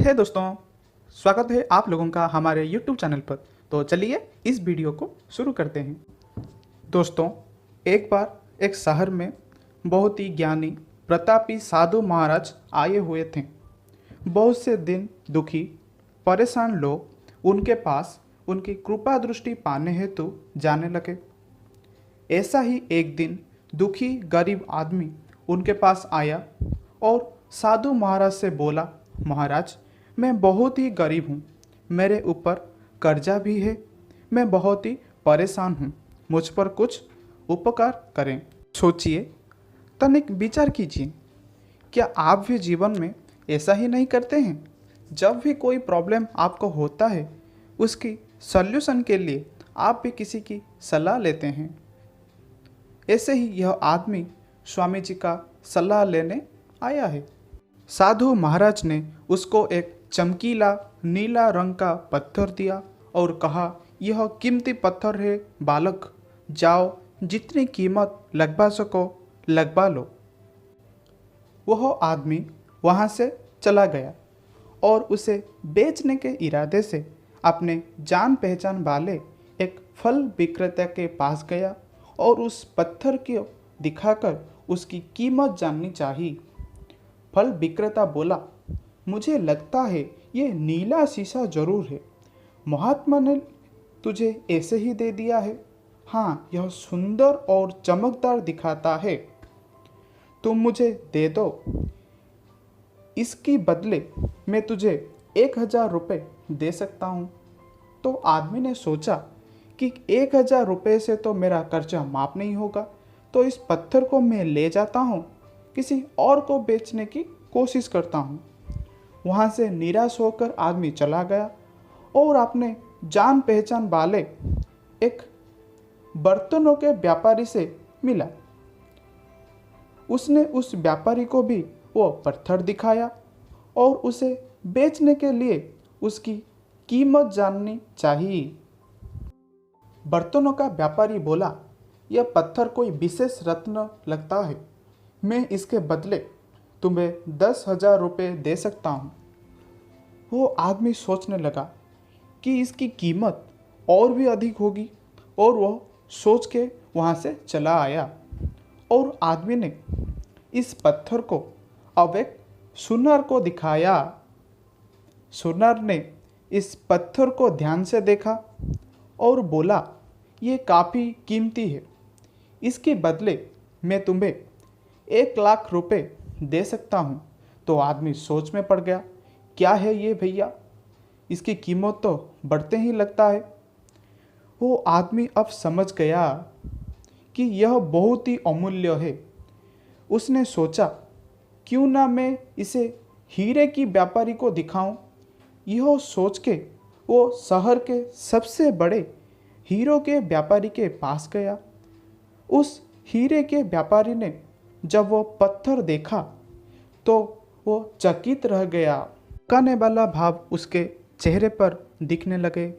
हे दोस्तों, स्वागत है आप लोगों का हमारे YouTube चैनल पर। तो चलिए इस वीडियो को शुरू करते हैं। दोस्तों, एक बार एक शहर में बहुत ही ज्ञानी प्रतापी साधु महाराज आए हुए थे। बहुत से दिन दुखी परेशान लोग उनके पास उनकी कृपा दृष्टि पाने हेतु जाने लगे। ऐसा ही एक दिन दुखी गरीब आदमी उनके पास आया और साधु महाराज से बोला, महाराज, मैं बहुत ही गरीब हूँ, मेरे ऊपर कर्जा भी है, मैं बहुत ही परेशान हूँ, मुझ पर कुछ उपकार करें। सोचिए, तनिक विचार कीजिए, क्या आप भी जीवन में ऐसा ही नहीं करते हैं? जब भी कोई प्रॉब्लम आपको होता है, उसकी सल्यूशन के लिए आप भी किसी की सलाह लेते हैं। ऐसे ही यह आदमी स्वामी जी का सलाह लेने आया है। साधु महाराज ने उसको एक चमकीला नीला रंग का पत्थर दिया और कहा, यह कीमती पत्थर है बालक, जाओ जितनी कीमत लगवा सको लगवा लो। वह आदमी वहाँ से चला गया और उसे बेचने के इरादे से अपने जान पहचान वाले एक फल विक्रेता के पास गया और उस पत्थर को दिखाकर उसकी कीमत जाननी चाहिए। फल विक्रेता बोला, मुझे लगता है ये नीला शीशा जरूर है, महात्मा ने तुझे ऐसे ही दे दिया है। हाँ, यह सुंदर और चमकदार दिखाता है, तुम मुझे दे दो, इसकी बदले मैं तुझे 1000 रुपये दे सकता हूँ। तो आदमी ने सोचा कि 1000 रुपये से तो मेरा कर्जा माफ नहीं होगा, तो इस पत्थर को मैं ले जाता हूँ, किसी और को बेचने की कोशिश करता हूँ। वहाँ से निराश होकर आदमी चला गया और अपने जान पहचान वाले एक बर्तनों के व्यापारी से मिला। उसने उस व्यापारी को भी वो पत्थर दिखाया और उसे बेचने के लिए उसकी कीमत जाननी चाहिए। बर्तनों का व्यापारी बोला, यह पत्थर कोई विशेष रत्न लगता है, मैं इसके बदले तुम्हें 10,000 रुपये दे सकता हूँ। वो आदमी सोचने लगा कि इसकी कीमत और भी अधिक होगी और वह सोच के वहाँ से चला आया। और आदमी ने इस पत्थर को अब एक सुनार को दिखाया। सुनार ने इस पत्थर को ध्यान से देखा और बोला, ये काफ़ी कीमती है, इसके बदले मैं तुम्हें 1,00,000 रुपये दे सकता हूँ। तो आदमी सोच में पड़ गया, क्या है ये भैया, इसकी कीमत तो बढ़ते ही लगता है। वो आदमी अब समझ गया कि यह बहुत ही अमूल्य है। उसने सोचा, क्यों ना मैं इसे हीरे की व्यापारी को दिखाऊं। यह सोच के वो शहर के सबसे बड़े हीरो के व्यापारी के पास गया। उस हीरे के व्यापारी ने जब वो पत्थर देखा तो वो चकित रह गया। चौंकाने वाला भाव उसके चेहरे पर दिखने लगे।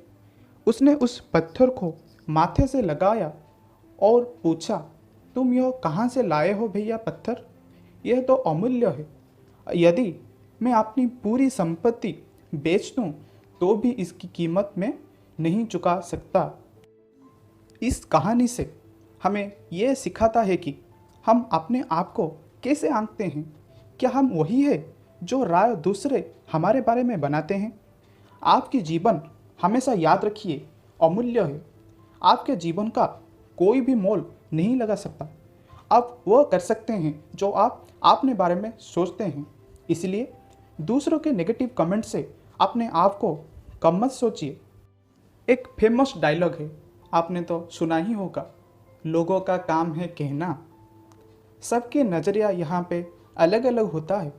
उसने उस पत्थर को माथे से लगाया और पूछा, तुम यह कहाँ से लाए हो भैया पत्थर? यह तो अमूल्य है, यदि मैं अपनी पूरी संपत्ति बेच दूँ तो भी इसकी कीमत मैं नहीं चुका सकता। इस कहानी से हमें यह सिखाता है कि हम अपने आप को कैसे आंकते हैं। क्या हम वही है जो राय दूसरे हमारे बारे में बनाते हैं? आपकी जीवन हमेशा याद रखिए अमूल्य है। आपके जीवन का कोई भी मोल नहीं लगा सकता। आप वह कर सकते हैं जो आप अपने बारे में सोचते हैं। इसलिए दूसरों के नेगेटिव कमेंट से अपने आप को कम मत सोचिए। एक फेमस डायलॉग है, आपने तो सुना ही होगा, लोगों का काम है कहना। सबके नज़रिया यहाँ पे अलग अलग होता है।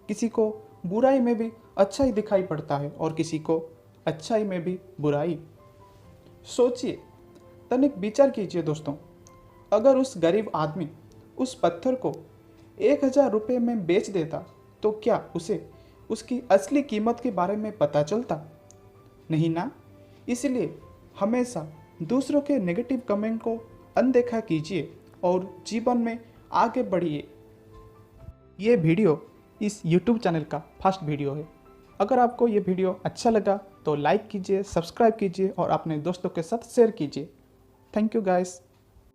किसी को बुराई में भी अच्छाई दिखाई पड़ता है और किसी को अच्छाई में भी बुराई। सोचिए, तनिक विचार कीजिए दोस्तों, अगर उस गरीब आदमी उस पत्थर को 1,000 रुपये में बेच देता तो क्या उसे उसकी असली कीमत के बारे में पता चलता? नहीं ना। इसलिए हमेशा दूसरों के नेगेटिव कमेंट को अनदेखा कीजिए और जीवन में आगे बढ़िए। ये वीडियो इस YouTube चैनल का फर्स्ट वीडियो है। अगर आपको ये वीडियो अच्छा लगा तो लाइक कीजिए, सब्सक्राइब कीजिए और अपने दोस्तों के साथ शेयर कीजिए। Thank you guys.